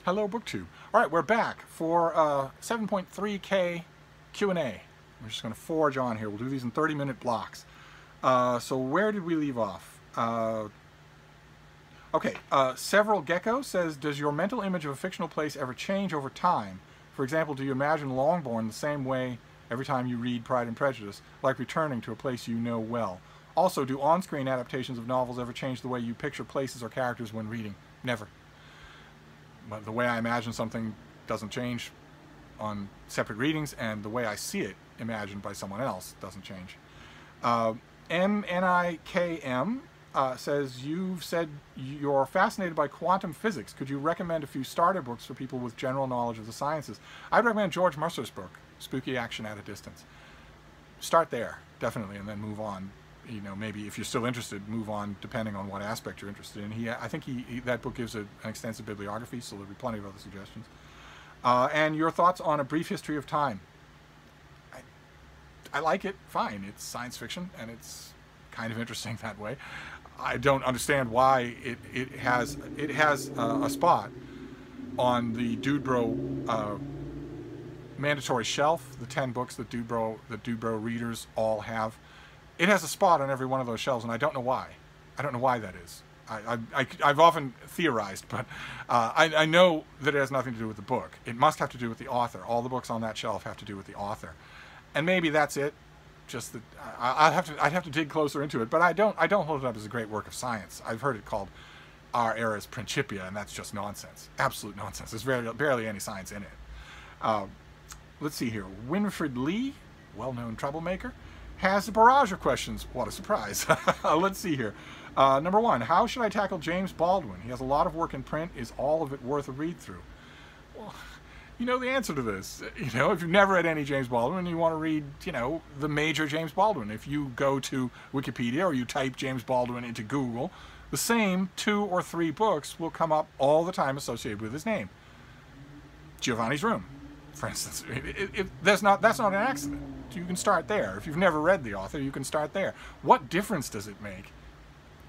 Hello, BookTube. All right, we're back for 7.3K Q&A. We're just going to forge on here. We'll do these in 30-minute blocks. So where did we leave off? Okay, Several Gecko says, does your mental image of a fictional place ever change over time? For example, do you imagine Longbourn the same way every time you read Pride and Prejudice, like returning to a place you know well? Also, do on-screen adaptations of novels ever change the way you picture places or characters when reading? Never. But the way I imagine something doesn't change on separate readings, and the way I see it imagined by someone else doesn't change. MNIKM says, you've said you're fascinated by quantum physics. Could you recommend a few starter books for people with general knowledge of the sciences? I'd recommend George Mercer's book, Spooky Action at a Distance. Start there, definitely, and then move on. You know, maybe if you're still interested, move on depending on what aspect you're interested in. I think that book gives an extensive bibliography, so there'll be plenty of other suggestions. And your thoughts on A Brief History of Time. I like it, fine. It's science fiction, and it's kind of interesting that way. I don't understand why it has a spot on the Dudebro mandatory shelf, the 10 books that Dudebro readers all have. It has a spot on every one of those shelves, and I don't know why. I don't know why that is. I've often theorized, but I know that it has nothing to do with the book. It must have to do with the author. All the books on that shelf have to do with the author, and maybe that's it. Just that I'd have to dig closer into it, but I don't hold it up as a great work of science. I've heard it called Our Era's Principia, and that's just nonsense, absolute nonsense. There's barely any science in it. Let's see here. Winfred Lee, well-known troublemaker, has a barrage of questions. What a surprise. Let's see here. Number one, how should I tackle James Baldwin? He has a lot of work in print. Is all of it worth a read-through? Well, you know the answer to this. You know, if you've never read any James Baldwin and you want to read, you know, the major James Baldwin, if you go to Wikipedia or you type James Baldwin into Google, the same 2 or 3 books will come up all the time associated with his name. Giovanni's Room, for instance. That's not an accident. You can start there. If you've never read the author, you can start there. What difference does it make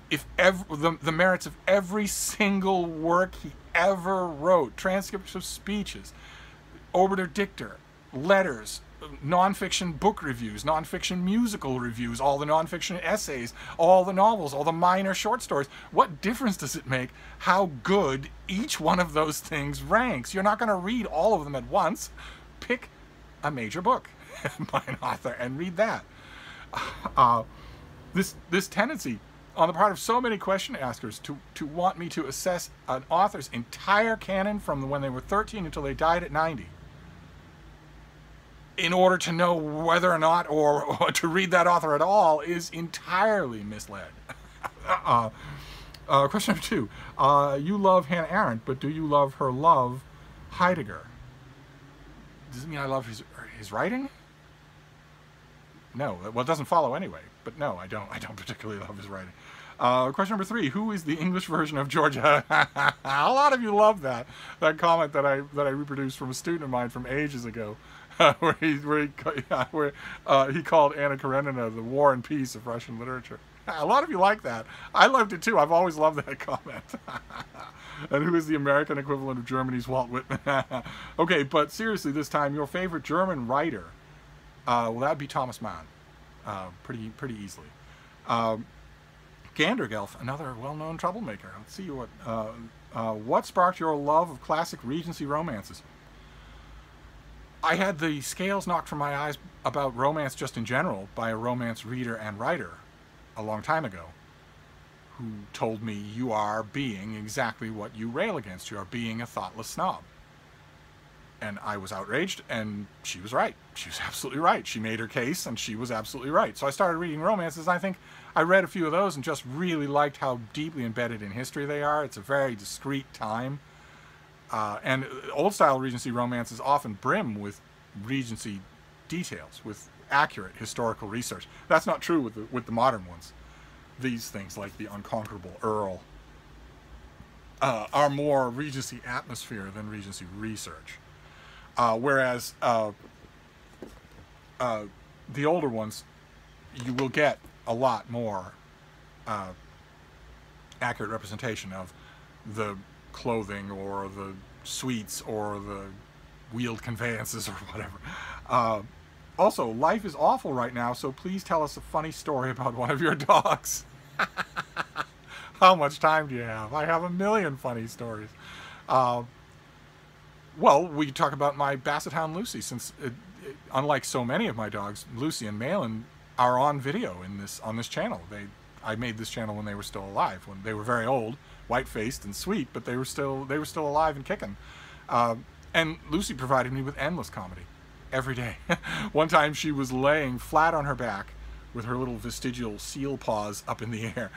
if the merits of every single work he ever wrote, transcripts of speeches, obiter dicta, letters, nonfiction book reviews, nonfiction musical reviews, all the nonfiction essays, all the novels, all the minor short stories, what difference does it make how good each one of those things ranks? You're not going to read all of them at once. Pick a major book by an author and read that. This tendency on the part of so many question askers to want me to assess an author's entire canon from when they were 13 until they died at 90 in order to know whether or not or to read that author at all is entirely misled. Question number 2. You love Hannah Arendt, but do you love her love Heidegger? Does it mean I love his writing? No, well, it doesn't follow anyway. But no, I don't particularly love his writing. Question number 3: who is the English version of Georgia? A lot of you love that comment that I reproduced from a student of mine from ages ago, where he called Anna Karenina the War and Peace of Russian literature. A lot of you like that. I loved it too. I've always loved that comment. And who is the American equivalent of Germany's Walt Whitman? Okay, but seriously, this time, your favorite German writer? Well, that'd be Thomas Mann. Pretty easily. Gandergelf, another well-known troublemaker. Let's see what sparked your love of classic Regency romances? I had the scales knocked from my eyes about romance just in general by a romance reader and writer a long time ago, who told me, you are being exactly what you rail against. You are being a thoughtless snob. And I was outraged, and she was right. She was absolutely right. She made her case, and she was absolutely right. So I started reading romances, and I think I read a few of those and just really liked how deeply embedded in history they are. It's a very discrete time. And old-style Regency romances often brim with Regency details, with accurate historical research. That's not true with the modern ones. These things, like The Unconquerable Earl, are more Regency atmosphere than Regency research. Whereas the older ones, you will get a lot more accurate representation of the clothing or the suites or the wheeled conveyances or whatever. Also, life is awful right now, so please tell us a funny story about one of your dogs. How much time do you have? I have a million funny stories. Well, we talk about my Basset Hound Lucy, since unlike so many of my dogs, Lucy and Malin are on video on this channel. I made this channel when they were still alive, when they were very old, white-faced and sweet, but they were still alive and kicking. And Lucy provided me with endless comedy every day. One time she was laying flat on her back with her little vestigial seal paws up in the air.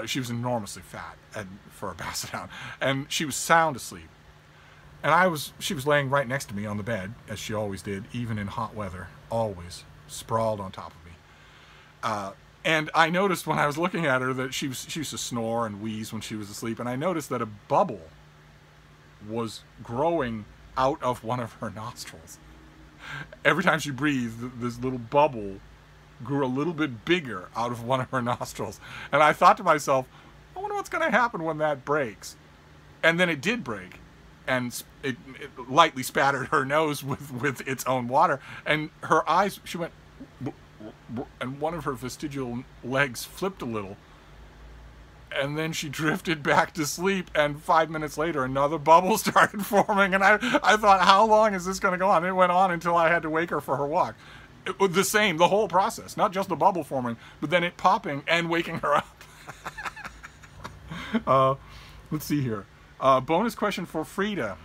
She was enormously fat for a Basset Hound, and she was sound asleep. And she was laying right next to me on the bed, as she always did, even in hot weather, always sprawled on top of me. And I noticed when I was looking at her that she used to snore and wheeze when she was asleep, and I noticed that a bubble was growing out of one of her nostrils. Every time she breathed, this little bubble grew a little bit bigger out of one of her nostrils. And I thought to myself, I wonder what's going to happen when that breaks. And then it did break. And it lightly spattered her nose with its own water. And her eyes, she went, and one of her vestigial legs flipped a little. And then she drifted back to sleep, and 5 minutes later, another bubble started forming, and I thought, how long is this going to go on? It went on until I had to wake her for her walk. It was the whole process, not just the bubble forming, but then it popping and waking her up. Let's see here. Bonus question for Frida.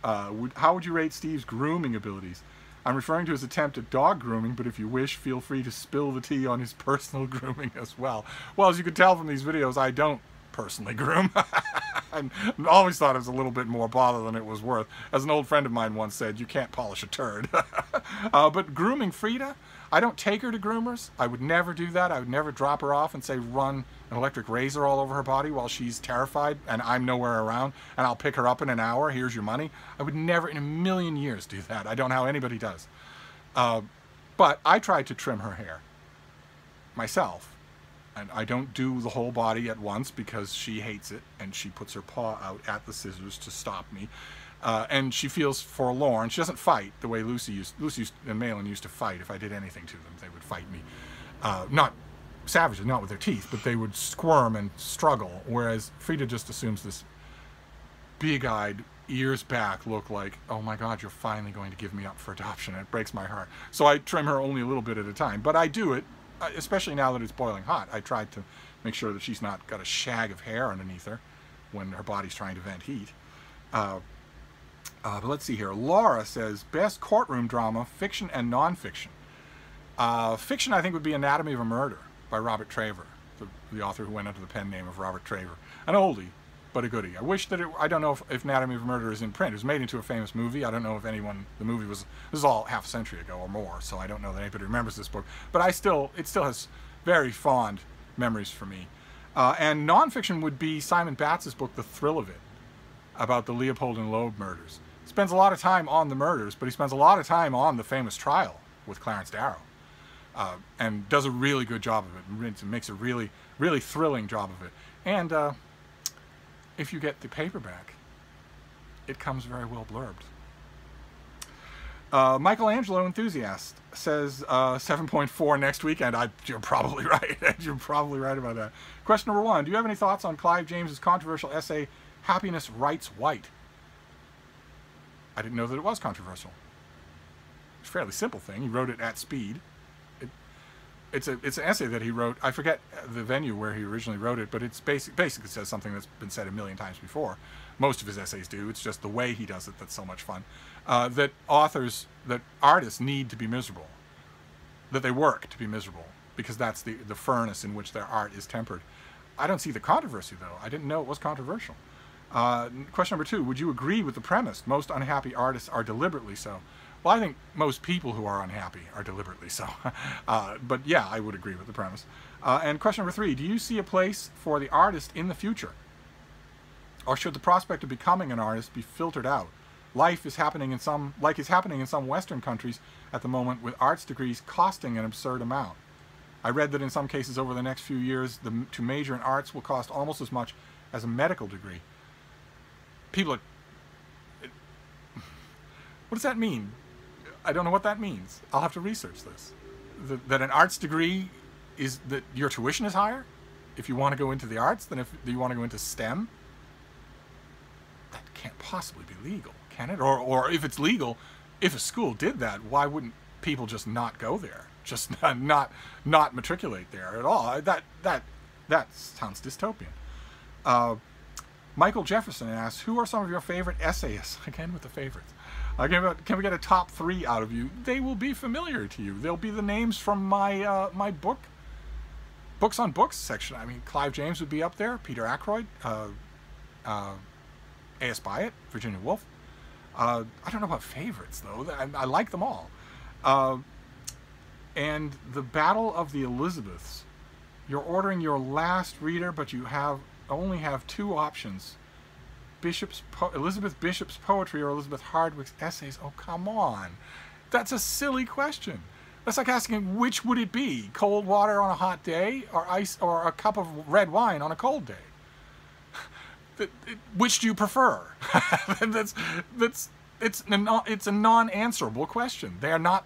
How would you rate Steve's grooming abilities? I'm referring to his attempt at dog grooming, but if you wish, feel free to spill the tea on his personal grooming as well. Well, as you can tell from these videos, I don't personally groom. I always thought it was a little bit more bother than it was worth. As an old friend of mine once said, you can't polish a turd. But grooming Frida, I don't take her to groomers. I would never do that. I would never drop her off and say, run an electric razor all over her body while she's terrified and I'm nowhere around, and I'll pick her up in an hour. Here's your money. I would never in a million years do that. I don't know how anybody does. But I tried to trim her hair myself. And I don't do the whole body at once because she hates it, and she puts her paw out at the scissors to stop me. And she feels forlorn. She doesn't fight the way Lucy and Malin used to fight. If I did anything to them, they would fight me. Not savagely, not with their teeth, but they would squirm and struggle, whereas Frida just assumes this big-eyed, ears back look like, oh my God, you're finally going to give me up for adoption. And it breaks my heart. So I trim her only a little bit at a time, but I do it. Especially now that it's boiling hot, I tried to make sure that she's not got a shag of hair underneath her when her body's trying to vent heat. But let's see here. Laura says, best courtroom drama, fiction and non-fiction. Fiction, I think, would be Anatomy of a Murder by Robert Traver, the author who went under the pen name of Robert Traver. An oldie, but a goodie. I wish that I don't know if Anatomy of a Murder is in print. It was made into a famous movie. I don't know if the movie was, this is all half a century ago or more, so I don't know that anybody remembers this book. But it still has very fond memories for me. And nonfiction would be Simon Batts's book, The Thrill of It, about the Leopold and Loeb murders. He spends a lot of time on the murders, but he spends a lot of time on the famous trial with Clarence Darrow. And does a really good job of it, and makes a really, really thrilling job of it. And if you get the paperback, it comes very well blurbed. Michelangelo Enthusiast says 7.4 next weekend. You're probably right. You're probably right about that. Question number 1. Do you have any thoughts on Clive James's controversial essay, Happiness Writes White? I didn't know that it was controversial. It's a fairly simple thing. He wrote it at speed. It's an essay that he wrote. I forget the venue where he originally wrote it, but it's basically says something that's been said a million times before. Most of his essays do. It's just the way he does it that's so much fun. That artists need to be miserable. That they work to be miserable, because that's the furnace in which their art is tempered. I don't see the controversy, though. I didn't know it was controversial. Question number 2. Would you agree with the premise? Most unhappy artists are deliberately so. Well, I think most people who are unhappy are deliberately so. But yeah, I would agree with the premise. And question number 3, do you see a place for the artist in the future? Or should the prospect of becoming an artist be filtered out? Life is happening in some Western countries at the moment, with arts degrees costing an absurd amount. I read that in some cases over the next few years, to major in arts will cost almost as much as a medical degree. People are What does that mean? I don't know what that means. I'll have to research this. That an arts degree is that your tuition is higher if you want to go into the arts than if you want to go into STEM? That can't possibly be legal, can it? Or if it's legal, if a school did that, why wouldn't people just not go there? Just not matriculate there at all? That sounds dystopian. Michael Jefferson asks, who are some of your favorite essayists? Again with the favorites. Can we get a top 3 out of you? They will be familiar to you. They'll be the names from my my books on books section. I mean, Clive James would be up there. Peter Ackroyd, A.S. Byatt, Virginia Woolf. I don't know about favorites though. I like them all. And the Battle of the Elizabeths. You're ordering your last reader, but you only have 2 options. Elizabeth Bishop's poetry or Elizabeth Hardwick's essays. Oh, come on. That's a silly question. That's like asking which would it be? Cold water on a hot day or ice or a cup of red wine on a cold day? Which do you prefer? It's a non-answerable question. They are not.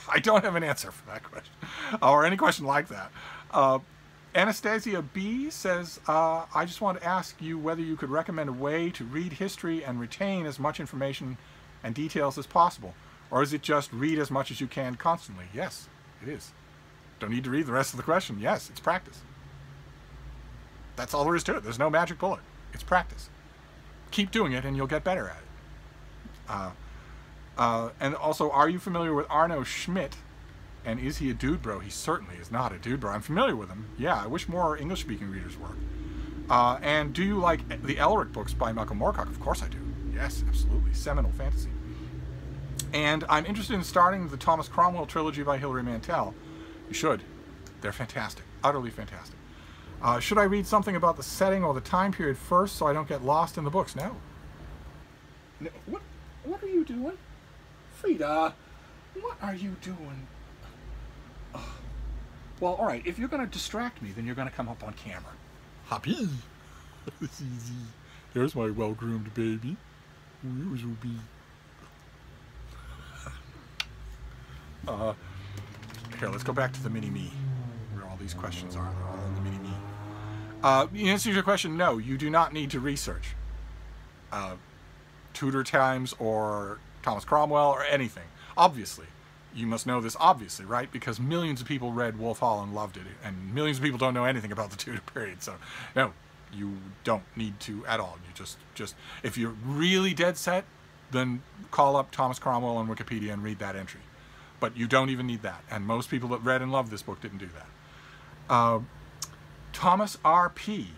I don't have an answer for that question or any question like that. Anastasia B says, I just want to ask you whether you could recommend a way to read history and retain as much information and details as possible. Or is it just read as much as you can constantly? Yes, it is. Don't need to read the rest of the question. Yes, it's practice. That's all there is to it. There's no magic bullet. It's practice. Keep doing it and you'll get better at it. And also, are you familiar with Arno Schmidt? And is he a dude bro? He certainly is not a dude bro. I'm familiar with him. Yeah, I wish more English-speaking readers were. And do you like the Elric books by Malcolm Moorcock? Of course I do. Yes, absolutely. Seminal fantasy. And I'm interested in starting the Thomas Cromwell trilogy by Hilary Mantel. You should. They're fantastic. Utterly fantastic. Should I read something about the setting or the time period first so I don't get lost in the books? No. What are you doing? Frida, what are you doing? Well, all right, if you're going to distract me, then you're going to come up on camera. Happy. It's easy. There's my well-groomed baby. Where's Ruby? Here, let's go back to the mini-me, where all these questions are. They're all in the mini-me. In answer to your question, no, you do not need to research Tudor times or Thomas Cromwell or anything. Obviously. You must know this, obviously, right? Because millions of people read Wolf Hall and loved it, and millions of people don't know anything about the Tudor period. So, no, you don't need to at all. You just if you're really dead set, then call up Thomas Cromwell on Wikipedia and read that entry. But you don't even need that. And most people that read and loved this book didn't do that. Thomas R.P.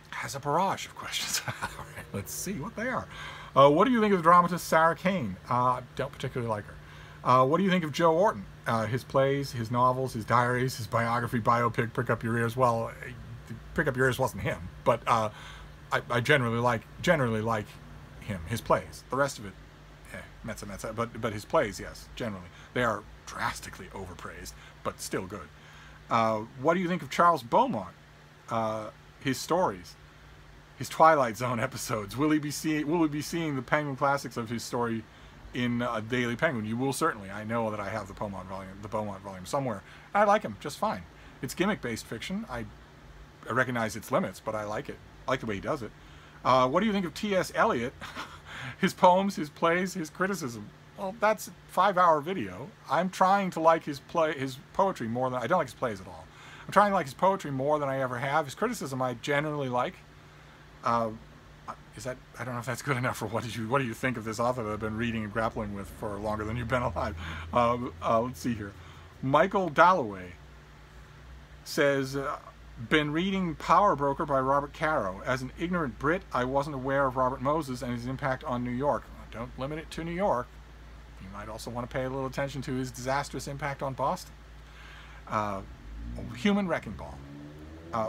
has a barrage of questions. All right, let's see what they are. What do you think of the dramatist Sarah Kane? Don't particularly like her. What do you think of Joe Orton? His plays, his novels, his diaries, his biography, biopic, Prick Up Your Ears. Well, Prick Up Your Ears wasn't him, but I generally like him. His plays. The rest of it, metza. But his plays, yes, generally they are drastically overpraised, but still good. What do you think of Charles Beaumont? His stories, his Twilight Zone episodes. Will we be seeing the Penguin Classics of his story in Daily Penguin? You will certainly. I know that I have the Beaumont volume somewhere. I like him just fine. It's gimmick-based fiction. I recognize its limits, but I like it. I like the way he does it. What do you think of T.S. Eliot? His poems, his plays, his criticism. Well, that's a 5-hour video. I'm trying to like his poetry more than I don't like his plays at all. I'm trying to like his poetry more than I ever have. His criticism I generally like. Is that, I don't know if that's good enough for what do you think of this author that I've been reading and grappling with for longer than you've been alive? Let's see here. Michael Dalloway says, been reading Power Broker by Robert Caro. As an ignorant Brit, I wasn't aware of Robert Moses and his impact on New York. Don't limit it to New York. You might also want to pay a little attention to his disastrous impact on Boston. Human Wrecking Ball.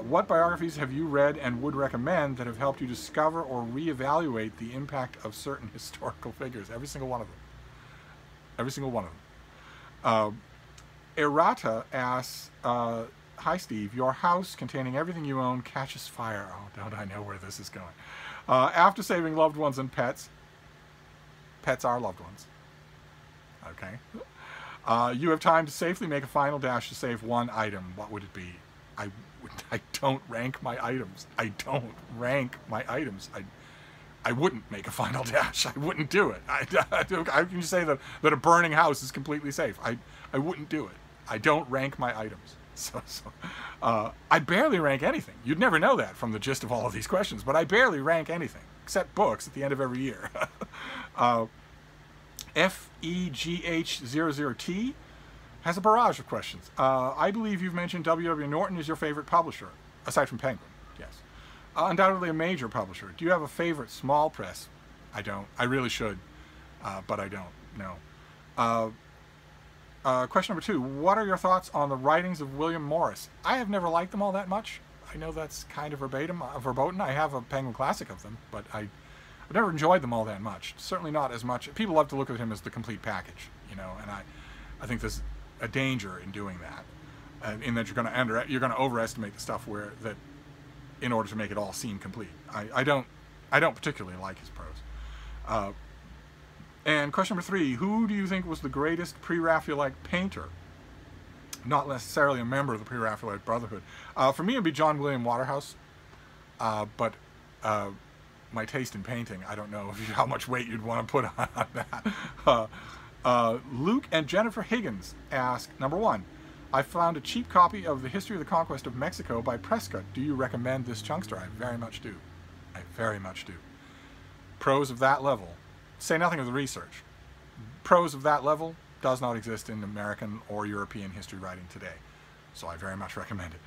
What biographies have you read and would recommend that have helped you discover or reevaluate the impact of certain historical figures? Every single one of them. Every single one of them. Errata asks, hi Steve, your house containing everything you own catches fire. Oh, don't I know where this is going. After saving loved ones and pets, Pets are loved ones. Okay. You have time to safely make a final dash to save one item. What would it be? I don't rank my items. I don't rank my items. I wouldn't make a final dash. I wouldn't do it. I can just say that a burning house is completely safe. I wouldn't do it. I don't rank my items. I barely rank anything. You'd never know that from the gist of all of these questions, but I barely rank anything, except books at the end of every year. FEGH00T has a barrage of questions. I believe you've mentioned W.W. Norton is your favorite publisher, aside from Penguin, yes. Undoubtedly a major publisher. Do you have a favorite small press? I don't. I really should, but I don't, no. Question number 2, what are your thoughts on the writings of William Morris? I have never liked them all that much. I know that's kind of verboten. I have a Penguin Classic of them, but I've never enjoyed them all that much. Certainly not as much. People love to look at him as the complete package, you know, and I think there's a danger in doing that, in that you're going to overestimate the stuff in order to make it all seem complete. I don't particularly like his prose. And question number 3, who do you think was the greatest pre-Raphaelite painter? Not necessarily a member of the pre-Raphaelite Brotherhood. For me, it would be John William Waterhouse, but my taste in painting, I don't know how much weight you'd want to put on that. Luke and Jennifer Higgins ask, number 1, I found a cheap copy of The History of the Conquest of Mexico by Prescott. Do you recommend this chunkster? I very much do. I very much do. Prose of that level, say nothing of the research. Prose of that level does not exist in American or European history writing today. So I very much recommend it.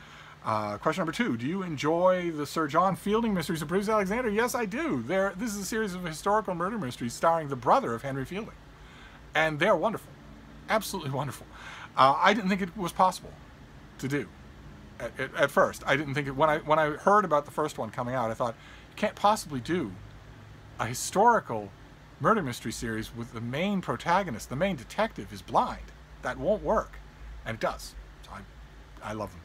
Question number 2, do you enjoy the Sir John Fielding mysteries of Bruce Alexander? Yes, I do. This is a series of historical murder mysteries starring the brother of Henry Fielding. And they're wonderful. Absolutely wonderful. I didn't think it was possible to do at first. I didn't think it, when I heard about the first one coming out, I thought, you can't possibly do a historical murder mystery series with the main protagonist, the main detective, is blind. That won't work. And it does. So I love them.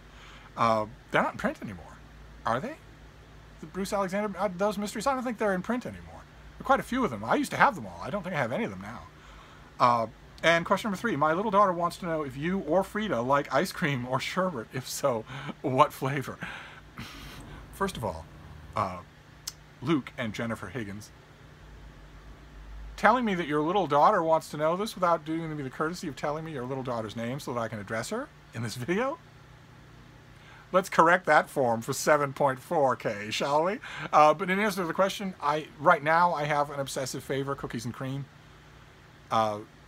They're not in print anymore, are they? The Bruce Alexander, those mysteries, I don't think they're in print anymore. There are quite a few of them. I used to have them all. I don't think I have any of them now. And question number 3, my little daughter wants to know if you or Frida like ice cream or sherbet. If so, what flavor? First of all, Luke and Jennifer Higgins, telling me that your little daughter wants to know this without doing me the courtesy of telling me your little daughter's name so that I can address her in this video? Let's correct that form for 7.4K, shall we? But in answer to the question, right now I have an obsessive favor, cookies and cream.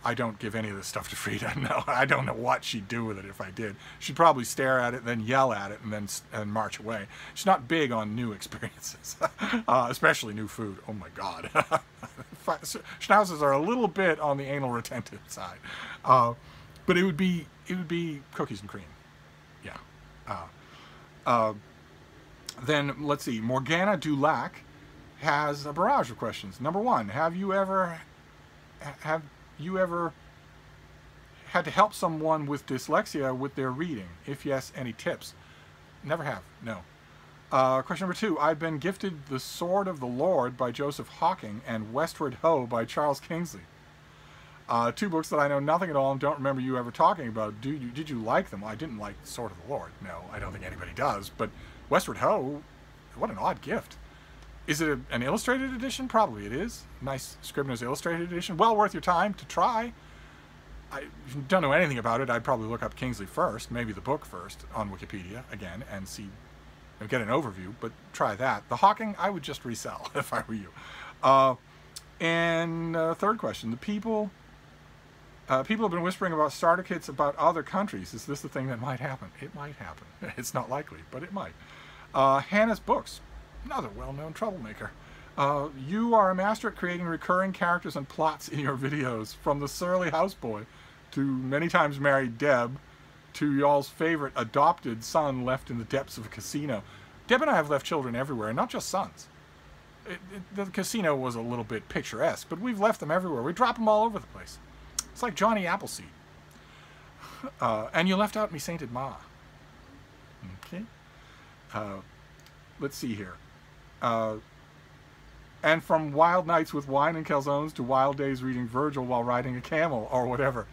I don't give any of this stuff to Frida. No, I don't know what she'd do with it if I did. She'd probably stare at it, then yell at it, and march away. She's not big on new experiences, especially new food. Oh my God. Schnauzers are a little bit on the anal retentive side, but it would be cookies and cream. Yeah. Then let's see. Morgana Dulac has a barrage of questions. Number 1, have you ever had to help someone with dyslexia with their reading? If yes, any tips? Never have, no. Question number 2, I've been gifted The Sword of the Lord by Joseph Hawking and Westward Ho by Charles Kingsley. 2 books that I know nothing at all and don't remember you ever talking about. Did you like them? Well, I didn't like Sword of the Lord. No, I don't think anybody does. But Westward Ho, what an odd gift. Is it an illustrated edition? Probably it is. Nice Scribner's Illustrated edition. Well worth your time to try. If you don't know anything about it, I'd probably look up Kingsley first, maybe the book first on Wikipedia, again, and see, get an overview, but try that. The Hawking, I would just resell if I were you. And 3rd question, people have been whispering about starter kits about other countries. Is this the thing that might happen? It might happen. It's not likely, but it might. Hannah's Books, another well-known troublemaker. You are a master at creating recurring characters and plots in your videos, from the surly houseboy to many times married Deb to y'all's favorite adopted son left in the depths of a casino. Deb and I have left children everywhere, and not just sons. The casino was a little bit picturesque, but we've left them everywhere. We drop them all over the place. It's like Johnny Appleseed. And you left out me Sainted Ma. Okay. Let's see here. And from wild nights with wine and calzones to wild days reading Virgil while riding a camel or whatever.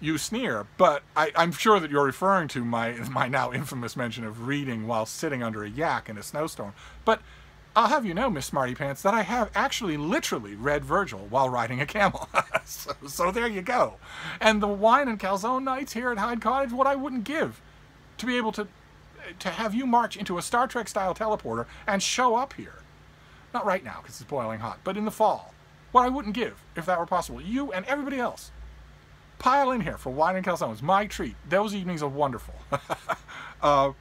You sneer, but I'm sure that you're referring to my now infamous mention of reading while sitting under a yak in a snowstorm. But I'll have you know, Miss Smarty Pants, that I have actually literally read Virgil while riding a camel. so there you go. And the wine and calzone nights here at Hyde Cottage, what I wouldn't give to be able to have you march into a Star Trek-style teleporter and show up here. Not right now, because it's boiling hot, but in the fall. What I wouldn't give, if that were possible. You and everybody else. Pile in here for wine and calzones. My treat. Those evenings are wonderful. You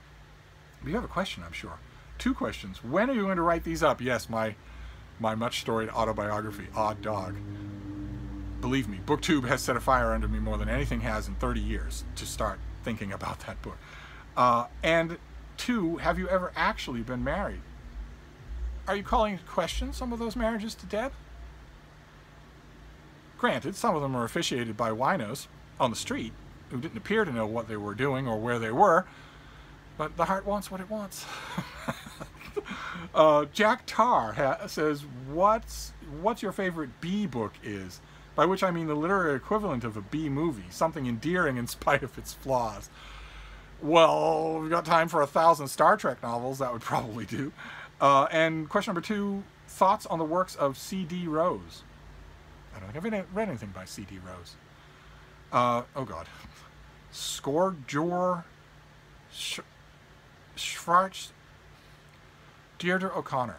have a question, I'm sure. 2 questions. When are you going to write these up? Yes, my much-storied autobiography, Odd Dog. Believe me, BookTube has set a fire under me more than anything has in 30 years to start thinking about that book. And 2, have you ever actually been married? Are you calling into question some of those marriages to Deb? Granted, some of them are officiated by winos on the street who didn't appear to know what they were doing or where they were, but the heart wants what it wants. Jack Tarr says, what's your favorite B book is? By which I mean the literary equivalent of a B movie, something endearing in spite of its flaws. Well, we've got time for 1,000 Star Trek novels, that would probably do. And question number 2, thoughts on the works of C.D. Rose. I don't think I've read anything by C.D. Rose. Oh God. Scourgeour Schwartz. Deirdre O'Connor.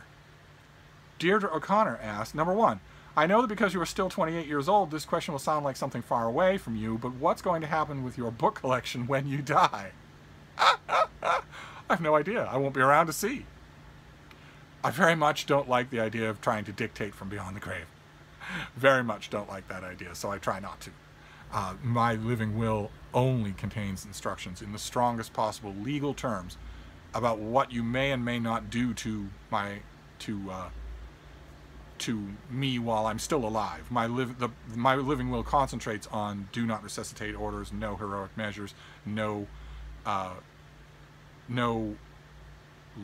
Deirdre O'Connor asks, number 1, I know that because you are still 28 years old, this question will sound like something far away from you, but what's going to happen with your book collection when you die? I have no idea. I won't be around to see. I very much don't like the idea of trying to dictate from beyond the grave. Very much don't like that idea, so I try not to. My living will only contains instructions in the strongest possible legal terms about what you may and may not do to me while I'm still alive. My living will concentrates on do not resuscitate orders, no heroic measures, no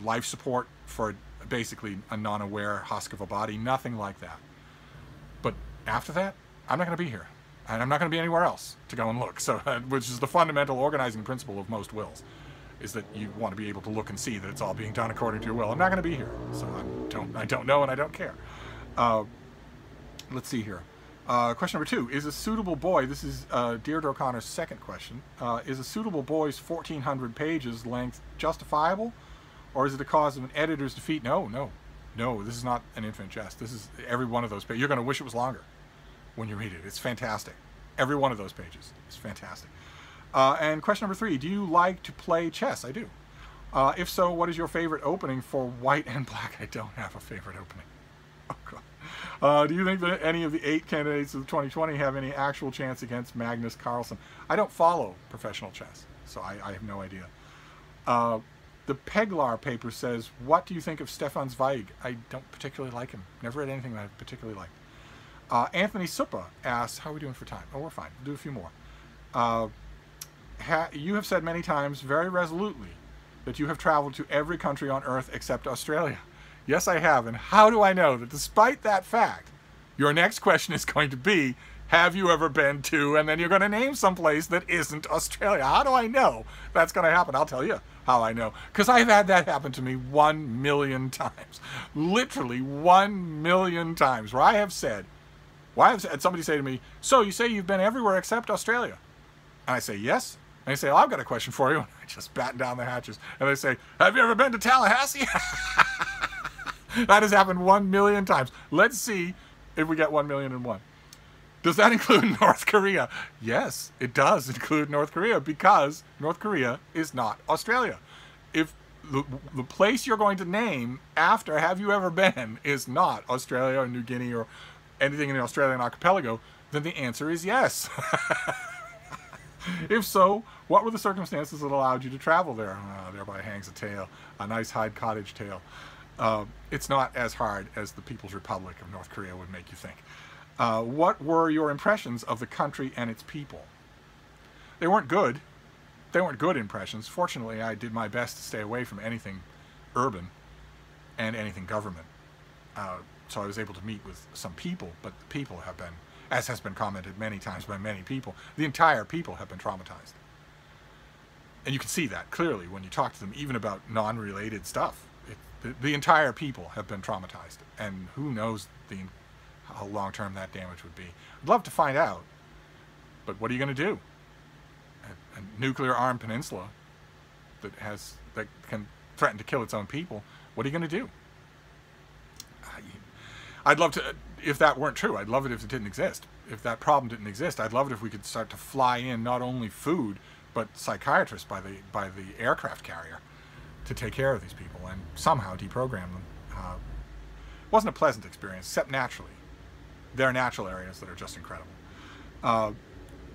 life support for basically a non-aware husk of a body, nothing like that. But after that, I'm not going to be here. And I'm not going to be anywhere else to go and look. So, which is the fundamental organizing principle of most wills, is that you want to be able to look and see that it's all being done according to your will. I'm not going to be here, so I don't know and I don't care. Let's see here. Question number 2, is a suitable boy, this is Deirdre O'Connor's second question, is a suitable boy's 1,400 pages length justifiable, or is it a cause of an editor's defeat? No, this is not an infant jest. This is every one of those pages. You're going to wish it was longer when you read it. It's fantastic. Every one of those pages is fantastic. And question number 3, do you like to play chess? I do. If so, what is your favorite opening for white and black? I don't have a favorite opening. Oh, God. Do you think that any of the 8 candidates of 2020 have any actual chance against Magnus Carlsen? I don't follow professional chess, so I have no idea. The Peglar paper says, what do you think of Stefan Zweig? I don't particularly like him. Never read anything that I particularly liked. Anthony Suppa asks, how are we doing for time? Oh, we're fine. We'll do a few more. You have said many times, very resolutely, that you have traveled to every country on Earth except Australia. Yes, I have. And how do I know that despite that fact, your next question is going to be, have you ever been to, and then you're going to name some place that isn't Australia. How do I know that's going to happen? I'll tell you how I know. Because I've had that happen to me 1 million times. Literally 1 million times. Where I have said, somebody say to me, so you say you've been everywhere except Australia? And I say, yes. And they say, well, I've got a question for you. And I just batten down the hatches. And they say, have you ever been to Tallahassee? That has happened 1 million times. Let's see if we get 1,000,001. Does that include North Korea? Yes, it does include North Korea, because North Korea is not Australia. If the place you're going to name after have you ever been is not Australia or New Guinea or anything in the Australian archipelago, then the answer is yes. If so, what were the circumstances that allowed you to travel there? Thereby hangs a tale, a nice Hyde Cottage tale. It's not as hard as the People's Republic of North Korea would make you think. What were your impressions of the country and its people? They weren't good. They weren't good impressions. Fortunately, I did my best to stay away from anything urban and anything government. So I was able to meet with some people, but the people have been, as has been commented many times by many people, the entire people have been traumatized. And you can see that clearly when you talk to them, even about non-related stuff. The entire people have been traumatized, and who knows how long-term that damage would be. I'd love to find out, but what are you going to do? A nuclear-armed peninsula that can threaten to kill its own people, what are you going to do? I'd love to, if that weren't true, I'd love it if it didn't exist. If that problem didn't exist, I'd love it if we could start to fly in not only food, but psychiatrists by the aircraft carrier to take care of these people and somehow deprogram them. It wasn't a pleasant experience, except naturally. There are natural areas that are just incredible.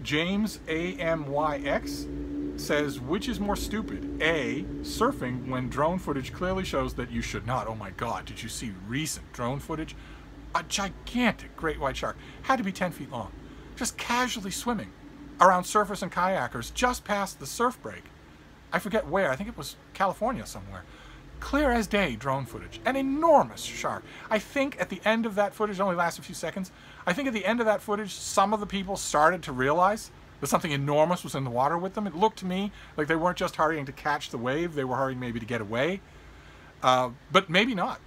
James AMYX says, which is more stupid? A, surfing when drone footage clearly shows that you should not. Oh my God, did you see recent drone footage? A gigantic great white shark, had to be 10 feet long, just casually swimming around surfers and kayakers just past the surf break. I forget where, I think it was California somewhere. Clear as day drone footage, an enormous shark. I think at the end of that footage, it only lasts a few seconds, I think at the end of that footage, some of the people started to realize that something enormous was in the water with them. It looked to me like they weren't just hurrying to catch the wave, they were hurrying maybe to get away. But maybe not.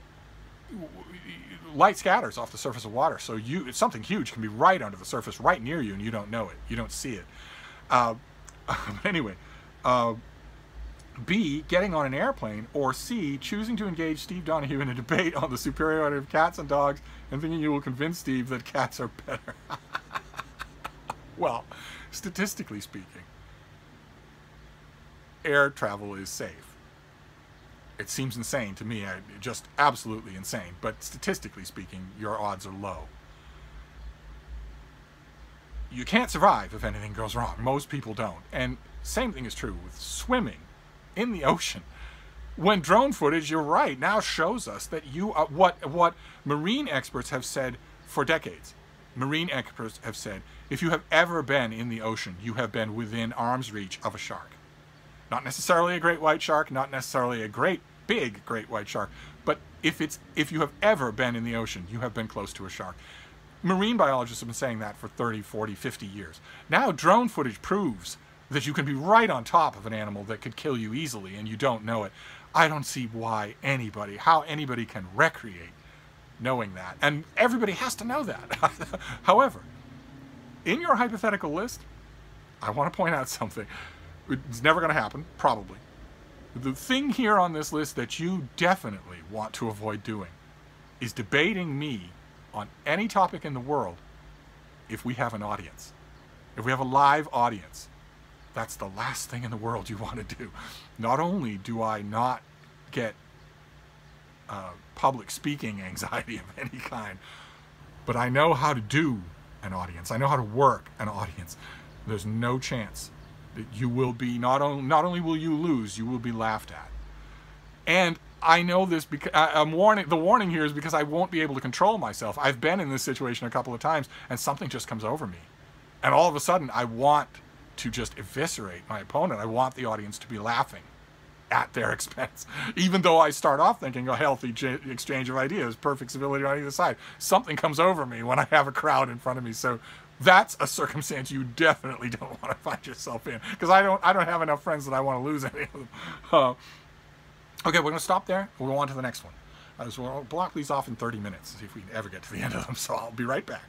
Light scatters off the surface of water, so something huge can be right under the surface, right near you, and you don't know it. You don't see it. Anyway, B, getting on an airplane, or C, choosing to engage Steve Donoghue in a debate on the superiority of cats and dogs and thinking you will convince Steve that cats are better. Well, statistically speaking, air travel is safe. It seems insane to me, just absolutely insane, but statistically speaking, your odds are low. You can't survive if anything goes wrong. Most people don't. And same thing is true with swimming in the ocean. When drone footage, you're right, now shows us that what marine experts have said for decades. Marine experts have said, if you have ever been in the ocean, you have been within arm's reach of a shark. Not necessarily a great white shark, not necessarily a big great white shark, but if you have ever been in the ocean, you have been close to a shark. Marine biologists have been saying that for 30, 40, 50 years. Now drone footage proves that you can be right on top of an animal that could kill you easily and you don't know it. I don't see how anybody can recreate knowing that. And everybody has to know that. However, in your hypothetical list, I want to point out something. It's never going to happen, probably. The thing here on this list that you definitely want to avoid doing is debating me on any topic in the world if we have an audience. If we have a live audience, that's the last thing in the world you want to do. Not only do I not get public speaking anxiety of any kind, but I know how to do an audience. I know how to work an audience. There's no chance that you will be, not only will you lose, you will be laughed at. And I know this because the warning here is because I won't be able to control myself. I've been in this situation a couple of times and something just comes over me. And all of a sudden I want to just eviscerate my opponent. I want the audience to be laughing at their expense. Even though I start off thinking a healthy exchange of ideas, perfect civility on either side. Something comes over me when I have a crowd in front of me. So that's a circumstance you definitely don't want to find yourself in, because I don't have enough friends that I want to lose any of them. Okay, we're going to stop there. We'll go on to the next one. So we'll block these off in 30 minutes, see if we can ever get to the end of them. So I'll be right back.